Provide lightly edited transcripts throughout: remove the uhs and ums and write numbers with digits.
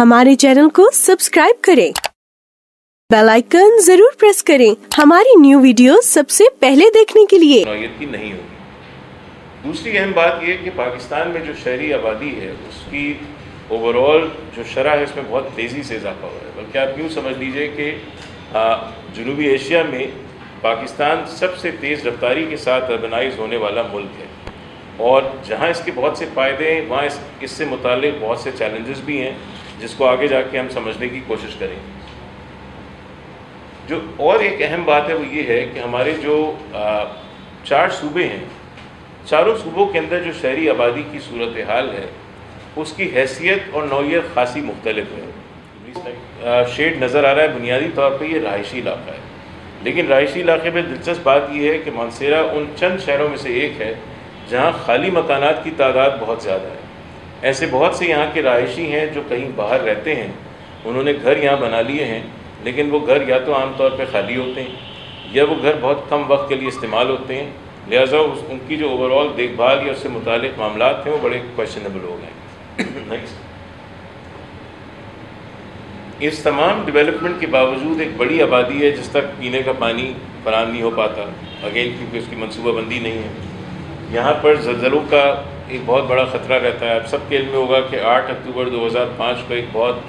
हमारे चैनल को सब्सक्राइब करें, बेल आइकन जरूर प्रेस करें हमारी न्यू वीडियो सबसे पहले देखने के लिए। नौयत की नहीं होगी। दूसरी अहम बात यह कि पाकिस्तान में जो शहरी आबादी है उसकी ओवरऑल जो शरह है उसमें बहुत तेज़ी से इजाफा हुआ है। बल्कि आप यूँ समझ लीजिए कि जनूबी एशिया में पाकिस्तान सबसे तेज़ रफ्तारी के साथ अर्बनाइज होने वाला मुल्क है, और जहाँ इसके बहुत से फ़ायदे हैं वहाँ इससे मुताल्लिक़ बहुत से चैलेंजेस भी हैं जिसको आगे जाके हम समझने की कोशिश करेंगे। जो और एक अहम बात है वो ये है कि हमारे जो 4 सूबे हैं, चारों सूबों के अंदर जो शहरी आबादी की सूरत हाल है उसकी हैसियत और नौयत खासी मुख्तलिफ है। शेड नज़र आ रहा है, बुनियादी तौर पर ये रहायशी इलाका है, लेकिन रहायशी इलाके में दिलचस्प बात यह है कि मानसेरा उन चंद शहरों में से एक है जहाँ खाली मकानात की तादाद बहुत ज़्यादा है। ऐसे बहुत से यहाँ के रहायशी हैं जो कहीं बाहर रहते हैं, उन्होंने घर यहाँ बना लिए हैं, लेकिन वो घर या तो आम तौर पे खाली होते हैं या वो घर बहुत कम वक्त के लिए इस्तेमाल होते हैं, लिहाजा उनकी जो ओवरऑल देखभाल या उससे मुतालिक मामलात हैं वो बड़े क्वेश्चनेबल हो गए। नेक्स्ट, इस तमाम डेवलपमेंट के बावजूद एक बड़ी आबादी है जिस तक पीने का पानी फराहम नहीं हो पाता, अगेन क्योंकि उसकी मनसूबाबंदी नहीं है। यहाँ पर ज़लज़लों का एक बहुत बड़ा ख़तरा रहता है। आप सबके इल्म में होगा कि 8 अक्टूबर 2005 को एक बहुत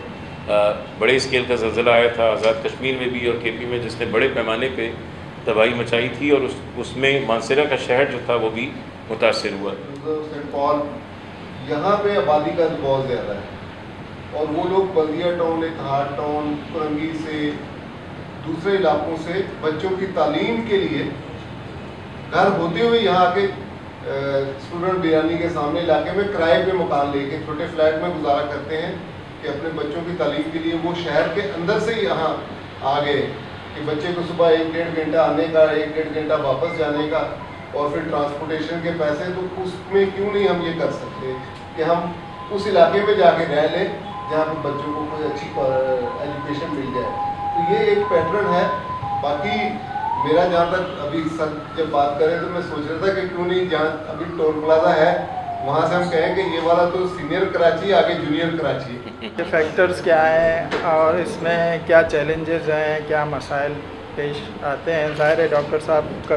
बड़े स्केल का ज़लज़ला आया था आज़ाद कश्मीर में भी और केपी में, जिसने बड़े पैमाने पे तबाही मचाई थी, और उसमें मानसेरा का शहर जो था वो भी मुतासर हुआ। यहाँ पे आबादी का बहुत ज़्यादा है और वो लोग बल्दिया टाउन, इत्तेहाद टाउन, कुरंगी से, दूसरे इलाकों से बच्चों की तालीम के लिए घर होते हुए यहाँ आके स्टूडेंट बिरानी के सामने इलाके में किराए पे मकान लेके छोटे फ्लैट में गुजारा करते हैं कि अपने बच्चों की तालीम के लिए वो शहर के अंदर से ही यहाँ आ गए कि बच्चे को सुबह 1-1.5 घंटा आने का, 1-1.5 घंटा वापस जाने का, और फिर ट्रांसपोर्टेशन के पैसे, तो उसमें क्यों नहीं हम ये कर सकते कि हम उस इलाके में जाके रह लें जहाँ पर बच्चों को कोई अच्छी एजुकेशन मिल जाए। तो ये एक पैटर्न है। बाकी मेरा जहाँ तक अभी सर जब बात करें तो मैं सोच रहा था कि क्यों नहीं जहाँ अभी टोल प्लाजा है वहाँ से हम कहें कि ये वाला तो सीनियर कराची, आगे जूनियर कराची। ये फैक्टर्स क्या हैं और इसमें क्या चैलेंजेस हैं, क्या मसाइल पेश आते हैं। ज़ाहिर है डॉक्टर साहब का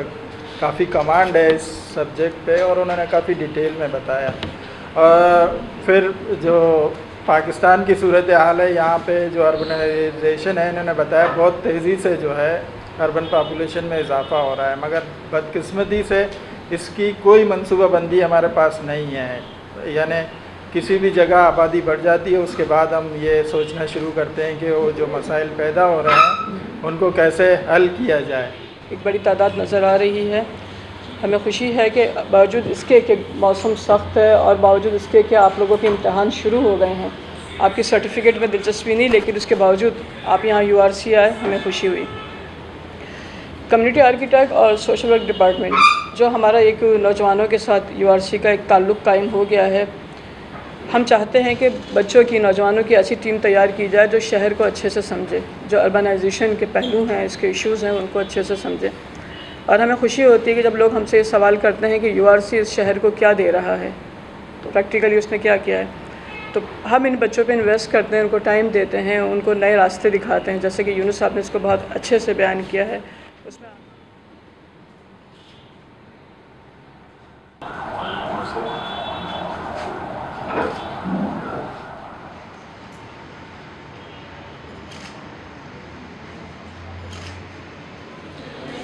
काफ़ी कमांड है इस सब्जेक्ट पे और उन्होंने काफ़ी डिटेल में बताया। और फिर जो पाकिस्तान की सूरत हाल है, यहाँ पे जो अर्बनाइजेशन है, इन्होंने बताया बहुत तेज़ी से जो है अर्बन पॉपुलेशन में इजाफ़ा हो रहा है, मगर बदकिस्मती से इसकी कोई मनसूबाबंदी हमारे पास नहीं है। यानी किसी भी जगह आबादी बढ़ जाती है उसके बाद हम ये सोचना शुरू करते हैं कि वो जो मसाइल पैदा हो रहे हैं उनको कैसे हल किया जाए। एक बड़ी तादाद नज़र आ रही है। हमें खुशी है कि बावजूद इसके कि मौसम सख्त है और बावजूद इसके कि आप लोगों के इम्तहान शुरू हो गए हैं, आपकी सर्टिफिकेट में दिलचस्पी नहीं, लेकिन उसके बावजूद आप यहाँ URC आए, हमें खुशी हुई। कम्युनिटी आर्किटेक्ट और सोशल वर्क डिपार्टमेंट जो हमारा एक नौजवानों के साथ URC का एक ताल्लुक़ कायम हो गया है, हम चाहते हैं कि बच्चों की, नौजवानों की ऐसी टीम तैयार की जाए जो शहर को अच्छे से समझे, जो अर्बनाइजेशन के पहलू हैं, इसके इश्यूज़ हैं, उनको अच्छे से समझे। और हमें खुशी होती है कि जब लोग हमसे ये सवाल करते हैं कि URC इस शहर को क्या दे रहा है, तो प्रैक्टिकली उसने क्या किया है, तो हम इन बच्चों पे इन्वेस्ट करते हैं, उनको टाइम देते हैं, उनको नए रास्ते दिखाते हैं, जैसे कि यूनुस साहब ने इसको बहुत अच्छे से बयान किया है। उसमें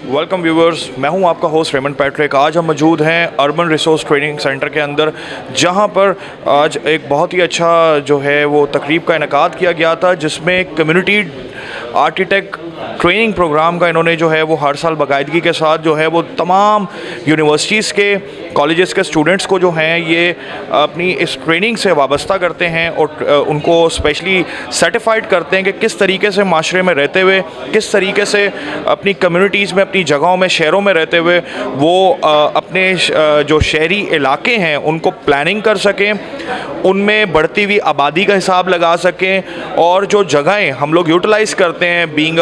वेलकम व्यूवर्स, मैं हूं आपका होस्ट रेमन पैट्रिक। आज हम मौजूद हैं अर्बन रिसोर्स ट्रेनिंग सेंटर के अंदर, जहां पर आज एक बहुत ही अच्छा जो है वो तकरीब का इनेकाद किया गया था, जिसमें कम्युनिटी आर्किटेक्ट ट्रेनिंग प्रोग्राम का इन्होंने जो है वो हर साल बाकायदगी के साथ जो है वो तमाम यूनिवर्सिटीज़ के, कॉलेजेस के स्टूडेंट्स को जो हैं ये अपनी इस ट्रेनिंग से वाबस्ता करते हैं और उनको स्पेशली सर्टिफाइड करते हैं कि किस तरीके से माशरे में रहते हुए, किस तरीके से अपनी कम्युनिटीज़ में, अपनी जगहों में, शहरों में रहते हुए वो अपने जो शहरी इलाके हैं उनको प्लानिंग कर सकें, उनमें बढ़ती हुई आबादी का हिसाब लगा सकें, और जो जगहें हम लोग यूटिलाइज़ करते हैं बीइंग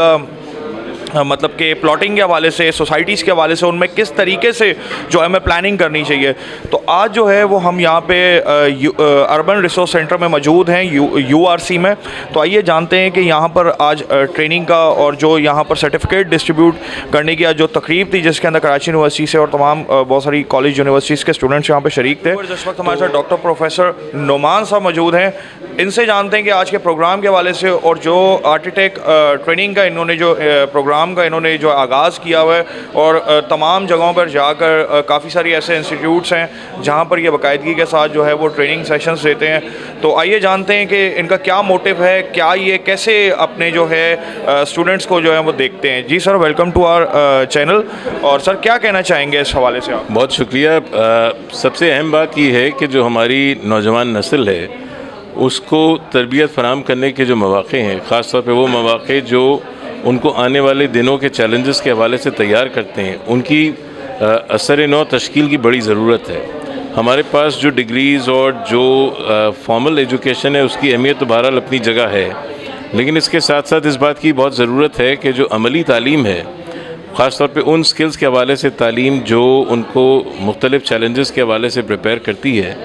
मतलब कि प्लॉटिंग के हवाले से, सोसाइटीज़ के हवाले से उनमें किस तरीके से जो है हमें प्लानिंग करनी चाहिए। तो आज जो है वो हम यहाँ पे अर्बन रिसोर्स सेंटर में मौजूद हैं, URC में। तो आइए जानते हैं कि यहाँ पर आज ट्रेनिंग का और जो यहाँ पर सर्टिफिकेट डिस्ट्रीब्यूट करने की आज जो तकरीब थी, जिसके अंदर कराची यूनिवर्सिटी से और तमाम बहुत सारी कॉलेज यूनिवर्सिटीज़ के स्टूडेंट्स यहाँ पर शरीक थे। इस वक्त हमारे साथ डॉक्टर प्रोफेसर नोमान साहब मौजूद हैं। इनसे जानते हैं कि आज के प्रोग्राम के हवाले से और जो आर्किटेक्ट ट्रेनिंग का इन्होंने जो प्रोग्राम का इन्होंने जो आगाज़ किया हुआ है, और तमाम जगहों पर जाकर काफ़ी सारी ऐसे इंस्टीट्यूट्स हैं जहाँ पर ये बाकायदगी के साथ जो है वो ट्रेनिंग सेशंस देते हैं। तो आइए जानते हैं कि इनका क्या मोटिव है, क्या ये कैसे अपने जो है स्टूडेंट्स को जो है वो देखते हैं। जी sir, welcome to our channel. और सर क्या कहना चाहेंगे इस हवाले से आप? बहुत शुक्रिया। सबसे अहम बात ये है कि जो हमारी नौजवान नस्ल है उसको तरबियत फराहम करने के जो मौक़े हैं, ख़ास तौर पे वो मौक़े जो उनको आने वाले दिनों के चैलेंजेस के हवाले से तैयार करते हैं, उनकी असर नौ तश्कील की बड़ी ज़रूरत है। हमारे पास जो डिग्रीज़ और जो फॉर्मल एजुकेशन है उसकी अहमियत तो बहरहाल अपनी जगह है, लेकिन इसके साथ साथ इस बात की बहुत ज़रूरत है कि जो अमली तालीम है, ख़ास तौर पे उन स्किल्स के हवाले से तालीम जो उनको मुख्तलिफ़ चैलेंजेस के हवाले से प्रिपेयर करती है,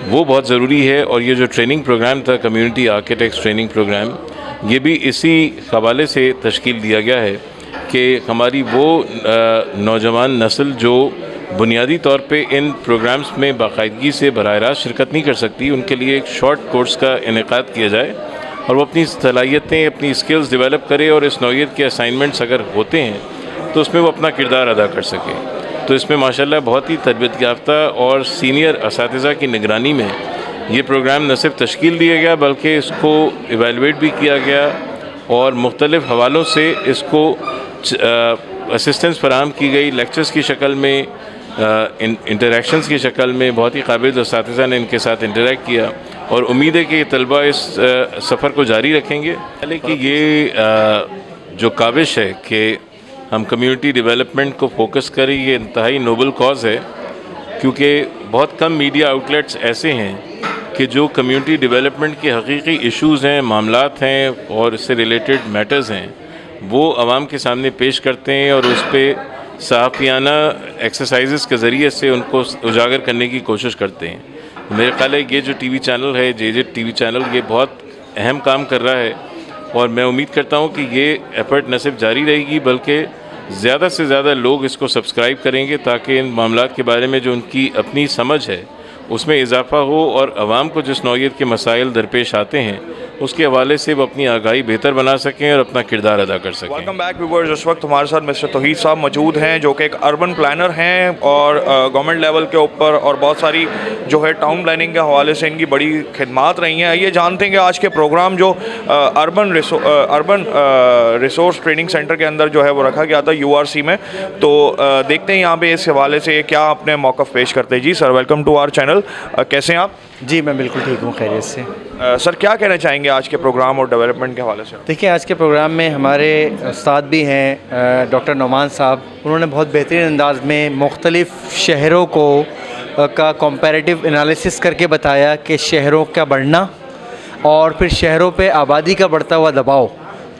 वो बहुत ज़रूरी है। और ये जो ट्रेनिंग प्रोग्राम था, कम्युनिटी आर्किटेक्ट्स ट्रेनिंग प्रोग्राम, ये भी इसी हवाले से तश्कील दिया गया है कि हमारी वो नौजवान नस्ल जो बुनियादी तौर पे इन प्रोग्राम्स में बाकायदगी से बराह रास्त शिरकत नहीं कर सकती, उनके लिए एक शॉर्ट कोर्स का इनेकाद किया जाए और वो अपनी सलाहियतें, अपनी स्किल्स डेवलप करे, और इस नौइयत के असाइनमेंट्स अगर होते हैं तो उसमें वो अपना किरदार अदा कर सके। तो इसमें माशाल्लाह बहुत ही तरबियत याफ्ता और सीनियर असातिज़ा की निगरानी में ये प्रोग्राम न सिर्फ तश्कील दिया गया बल्कि इसको एवेलुएट भी किया गया और मुख्तलिफ़ हवालों से इसको असिस्टेंस फराहम की गई, लेक्चर्स की शक्ल में, इंटरेक्शंस की शक्ल में। बहुत ही काबिल असातिज़ा ने इनके साथ इंटरेक्ट किया और उम्मीद है कि तलबा इस सफ़र को जारी रखेंगे। कि ये जो काविश है कि हम कम्युनिटी डेवलपमेंट को फोकस करें, ये इंतहाई नोबल कॉज़ है, क्योंकि बहुत कम मीडिया आउटलेट्स ऐसे हैं कि जो कम्युनिटी डेवलपमेंट के हकीकी इश्यूज़ हैं, मामलात हैं और इससे रिलेटेड मैटर्स हैं, वो आवाम के सामने पेश करते हैं और उस पर सहाफ़ियाना एक्सरसाइज़ के ज़रिए से उनको उजागर करने की कोशिश करते हैं। मेरे ख्याल है ये जो टीवी चैनल है, JJ टीवी चैनल, ये बहुत अहम काम कर रहा है और मैं उम्मीद करता हूँ कि ये एफ़र्ट न सिर्फ जारी रहेगी बल्कि ज़्यादा से ज़्यादा लोग इसको सब्सक्राइब करेंगे, ताकि इन मामलात के बारे में जो उनकी अपनी समझ है उसमें इजाफ़ा हो और आवाम को जिस नौइयत के मसाइल दरपेश आते हैं उसके हवाले से वो अपनी आगाही बेहतर बना सकें और अपना किरदार अदा कर सकें। Welcome back viewers. इस वक्त हमारे साथ मिस्टर तौहीद साहब मौजूद हैं, जो कि एक अर्बन प्लानर हैं और गवर्नमेंट लेवल के ऊपर और बहुत सारी जो है टाउन प्लानिंग के हवाले से इनकी बड़ी खिदमात रही हैं। आइए जानते हैं कि आज के प्रोग्राम जो अर्बन रिसोर्स ट्रेनिंग सेंटर के अंदर जो है वो रखा गया था URC में, तो देखते हैं यहाँ पे इस हवाले से क्या अपने मौक़िफ़ पेश करते हैं। जी sir, welcome to our channel. कैसे हैं आप? जी मैं बिल्कुल ठीक हूँ, खैरियत से। सर क्या कहना चाहेंगे आज के प्रोग्राम और डेवलपमेंट के हवाले से? देखिए, आज के प्रोग्राम में हमारे उस्ताद भी हैं डॉक्टर नोमान साहब। उन्होंने बहुत बेहतरीन अंदाज में मुख्तलिफ़ शहरों को का कंपैरेटिव एनालिसिस करके बताया कि शहरों का बढ़ना और फिर शहरों पे आबादी का बढ़ता हुआ दबाव,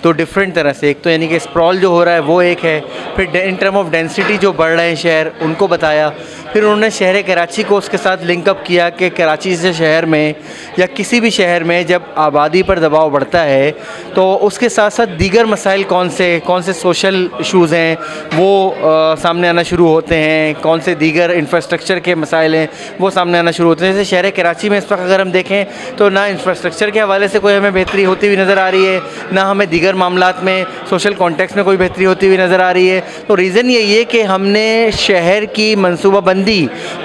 तो डिफरेंट तरह से, एक तो यानी कि स्प्रॉल जो हो रहा है वो एक है, फिर इन टर्म ऑफ डेंसिटी जो बढ़ रहे हैं शहर, उनको बताया। फिर उन्होंने शहर कराची को उसके साथ लिंकअप किया कि कराची से शहर में या किसी भी शहर में जब आबादी पर दबाव बढ़ता है तो उसके साथ साथ दीगर मसाइल कौन से सोशल इशूज़ हैं वो सामने आना शुरू होते हैं, कौन से दीगर इंफ्रास्ट्रक्चर के मसाइल हैं वो सामने आना शुरू होते हैं। जैसे शहर कराची में इस वक्त अगर हम देखें तो ना इंफ्रास्ट्रक्चर के हवाले से कोई हमें बेहतरी होती हुई नज़र आ रही है, ना हमें दीगर मामलात में सोशल कॉन्टेक्स्ट में कोई बेहतरी होती हुई नज़र आ रही है। तो रीज़न यही है कि हमने शहर की मनसूबाबंदी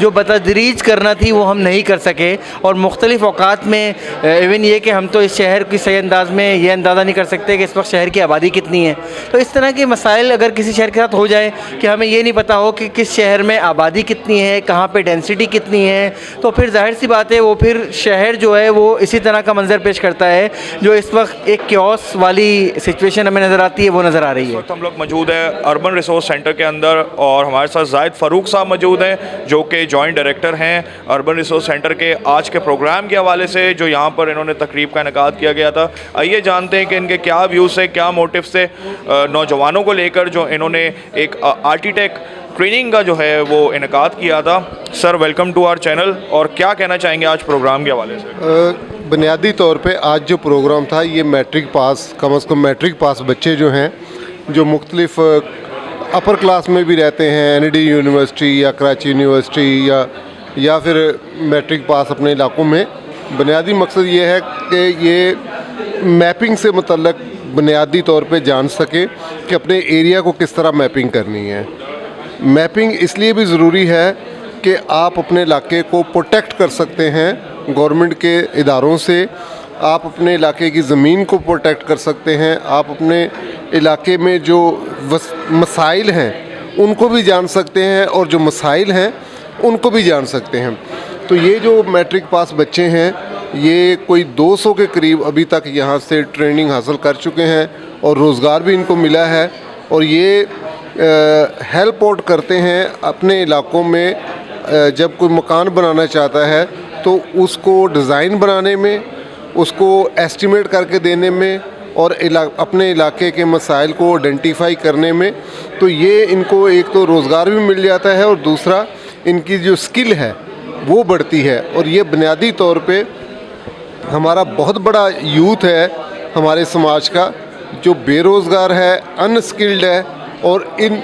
जो बतदरीज करना थी वो हम नहीं कर सके, और मुख्तलिफ़ औकात में इवन ये कि हम तो इस शहर की सही अंदाज में ये अंदाज़ा नहीं कर सकते कि इस वक्त शहर की आबादी कितनी है। तो इस तरह के मसाइल अगर किसी शहर के साथ हो जाए कि हमें ये नहीं पता हो कि किस शहर में आबादी कितनी है, कहाँ पे डेंसिटी कितनी है, तो फिर जाहिर सी बात है वो फिर शहर जो है वो इसी तरह का मंजर पेश करता है जो इस वक्त एक क्योस वाली सिचुएशन हमें नज़र आती है वो नज़र आ रही है। वक्त हम लोग मौजूद हैं अर्बन रिसोर्स सेंटर के अंदर और हमारे साथ जाहिद फ़ारूक साहब मौजूद हैं जो कि जॉइंट डायरेक्टर हैं अर्बन रिसोर्स सेंटर के। आज के प्रोग्राम के हवाले से जो यहाँ पर इन्होंने तकरीब का इनेकाद किया गया था, आइए जानते हैं कि इनके क्या व्यूज़ है, क्या मोटिव से नौजवानों को लेकर जो इन्होंने एक आर्किटेक्ट ट्रेनिंग का जो है वो इनेकाद किया था। Sir welcome to our channel, और क्या कहना चाहेंगे आज प्रोग्राम के हवाले से? बुनियादी तौर पे आज जो प्रोग्राम था ये मैट्रिक पास, कम अज़ कम मैट्रिक पास बच्चे जो हैं जो मुख्तलिफ अपर क्लास में भी रहते हैं, ND यूनिवर्सिटी या कराची यूनिवर्सिटी या फिर मैट्रिक पास अपने इलाकों में, बुनियादी मकसद ये है कि ये मैपिंग से मुतल्लक बुनियादी तौर पे जान सके कि अपने एरिया को किस तरह मैपिंग करनी है। मैपिंग इसलिए भी ज़रूरी है कि आप अपने इलाके को प्रोटेक्ट कर सकते हैं गवर्नमेंट के इदारों से, आप अपने इलाके की ज़मीन को प्रोटेक्ट कर सकते हैं, आप अपने इलाके में जो मसाइल हैं उनको भी जान सकते हैं और जो मसाइल हैं उनको भी जान सकते हैं। तो ये जो मैट्रिक पास बच्चे हैं ये कोई 200 के करीब अभी तक यहाँ से ट्रेनिंग हासिल कर चुके हैं और रोज़गार भी इनको मिला है, और ये हेल्प आउट करते हैं अपने इलाकों में। जब कोई मकान बनाना चाहता है तो उसको डिज़ाइन बनाने में, उसको एस्टिमेट करके देने में और अपने इलाके के मसाइल को आइडेंटिफाई करने में, तो ये इनको एक तो रोज़गार भी मिल जाता है और दूसरा इनकी जो स्किल है वो बढ़ती है। और ये बुनियादी तौर पे हमारा बहुत बड़ा यूथ है हमारे समाज का जो बेरोज़गार है, अनस्किल्ड है, और इन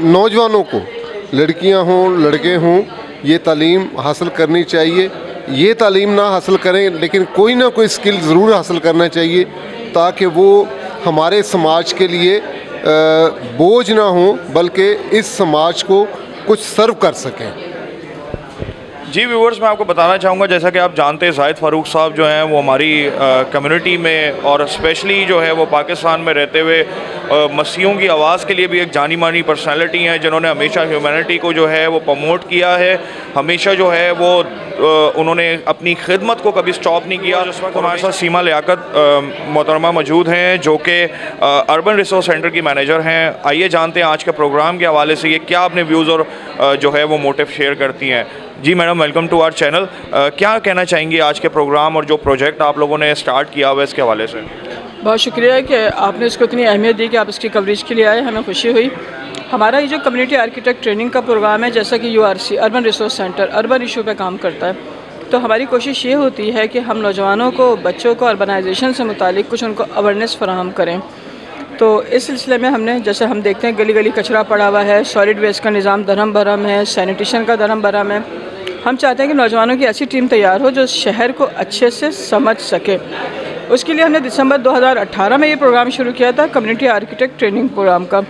नौजवानों को, लड़कियां हों लड़के हों, ये तालीम हासिल करनी चाहिए। ये तालीम ना हासिल करें लेकिन कोई ना कोई स्किल ज़रूर हासिल करना चाहिए ताकि वो हमारे समाज के लिए बोझ ना हो बल्कि इस समाज को कुछ सर्व कर सकें। जी व्यूअर्स, मैं आपको बताना चाहूँगा, जैसा कि आप जानते हैं जाहिद फ़ारूक साहब जो हैं वो हमारी कम्युनिटी में और स्पेशली जो है वो पाकिस्तान में रहते हुए मसीहों की आवाज़ के लिए भी एक जानी मानी पर्सनैलिटी हैं जिन्होंने हमेशा ह्यूमैनिटी को जो है वो प्रमोट किया है। हमेशा जो है वो उन्होंने अपनी खिदमत को कभी स्टॉप नहीं किया। जिस वक्त हमारे साथ सीमा लियाकत मोहतरमा मौजूद हैं जो कि अर्बन रिसोर्स सेंटर की मैनेजर हैं। आइए जानते हैं आज के प्रोग्राम के हवाले से ये क्या अपने व्यूज़ और जो है वो मोटिव शेयर करती हैं। जी madam, welcome to our channel. क्या कहना चाहेंगी आज के प्रोग्राम और जो प्रोजेक्ट आप लोगों ने स्टार्ट किया हुआ है इसके हवाले से? बहुत शुक्रिया कि आपने इसको इतनी अहमियत दी कि आप इसकी कवरेज के लिए आए, हमें खुशी हुई। हमारा ये जो कम्युनिटी आर्किटेक्ट ट्रेनिंग का प्रोग्राम है, जैसा कि URC urban resource centre urban issue पे काम करता है, तो हमारी कोशिश ये होती है कि हम नौजवानों को, बच्चों को अर्बनाइजेशन से मुतालिक कुछ उनको अवेयरनेस फराहम करें। तो इस सिलसिले में हमने, जैसे हम देखते हैं गली गली कचरा पड़ा हुआ है, सॉलिड वेस्ट का निज़ाम धरम भरम है, सैनिटेशन का धरम भरम है, हम चाहते हैं कि नौजवानों की ऐसी टीम तैयार हो जो शहर को अच्छे से समझ सके। उसके लिए हमने दिसंबर 2018 में ये प्रोग्राम शुरू किया था, कम्युनिटी आर्किटेक्ट ट्रेनिंग प्रोग्राम का।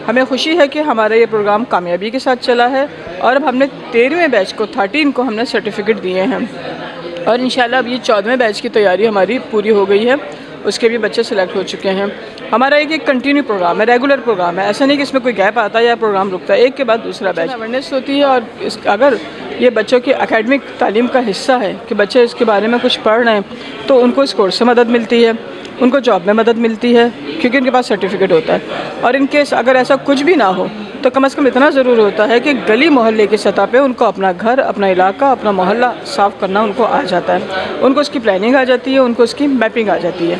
हमें खुशी है कि हमारा ये प्रोग्राम कामयाबी के साथ चला है और अब हमने 13वें बैच को 13 को हमने सर्टिफिकेट दिए हैं और इंशाल्लाह अब ये 14वें बैच की तैयारी हमारी पूरी हो गई है, उसके भी बच्चे सिलेक्ट हो चुके हैं। हमारा एक कंटिन्यू प्रोग्राम है, रेगुलर प्रोग्राम है, ऐसा नहीं कि इसमें कोई गैप आता है या प्रोग्राम रुकता है, एक के बाद दूसरा बैच अवेयरनेस होती है। और अगर ये बच्चों की एकेडमिक तालीम का हिस्सा है कि बच्चे इसके बारे में कुछ पढ़ रहे हैं तो उनको इस कोर्स से मदद मिलती है, उनको जॉब में मदद मिलती है क्योंकि उनके पास सर्टिफिकेट होता है। और इन केस अगर ऐसा कुछ भी ना हो तो कम से कम इतना ज़रूर होता है कि गली मोहल्ले की सतह पे उनको अपना घर, अपना इलाका, अपना मोहल्ला साफ़ करना उनको आ जाता है, उनको उसकी प्लानिंग आ जाती है, उनको उसकी मैपिंग आ जाती है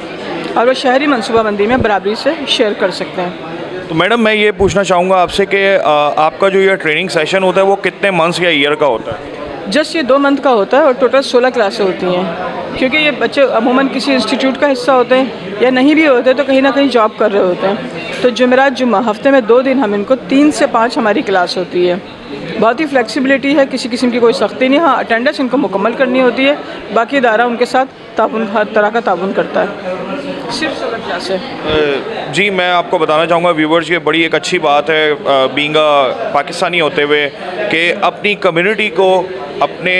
और वो शहरी मनसूबाबंदी में बराबरी से शेयर कर सकते हैं। तो मैडम, मैं ये पूछना चाहूँगा आपसे कि आपका जो ये ट्रेनिंग सेशन होता है वो कितने मंथ्स या ईयर का होता है? जस्ट ये 2 मंथ का होता है और टोटल 16 क्लासें होती हैं, क्योंकि ये बच्चे अमूमन किसी इंस्टीट्यूट का हिस्सा होते हैं या नहीं भी होते तो कहीं ना कहीं जॉब कर रहे होते हैं। तो जुमेरात जुम्मा हफ्ते में 2 दिन हम इनको 3 से 5 हमारी क्लास होती है। बहुत ही फ्लेक्सिबिलिटी है, किसी किस्म की कोई सख्ती नहीं। हाँ, अटेंडेंस इनको मुकम्मल करनी होती है, बाकी इदारा उनके साथ ताउन, हर तरह का ताउन करता है। सिर्फ 16 क्लास है। जी, मैं आपको बताना चाहूँगा व्यूवर्स, ये बड़ी एक अच्छी बात है बीइंग पाकिस्तानी होते हुए कि अपनी कम्युनिटी को, अपने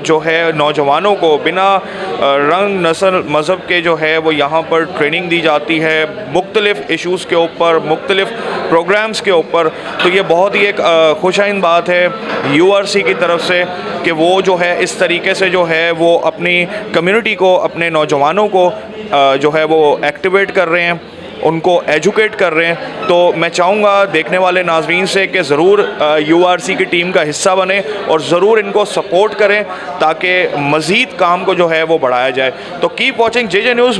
जो है नौजवानों को बिना रंग नस्ल मज़हब के जो है वो यहाँ पर ट्रेनिंग दी जाती है मुख्तलिफ़ इश्यूज़ के ऊपर, मुख्तलिफ़ प्रोग्राम्स के ऊपर। तो ये बहुत ही एक खुशाइन बात है URC की तरफ से कि वो जो है इस तरीके से जो है वो अपनी कम्युनिटी को, अपने नौजवानों को जो है वो एक्टिवेट कर रहे हैं। ان کو ایجوکیٹ کر رہے ہیں. تو میں چاہوں گا دیکھنے والے ناظرین سے کہ ضرور URC کی ٹیم کا حصہ بنیں اور ضرور ان کو سپورٹ کریں تاکہ مزید کام کو جو ہے وہ بڑھایا جائے. تو کیپ واچنگ JJ نیوز.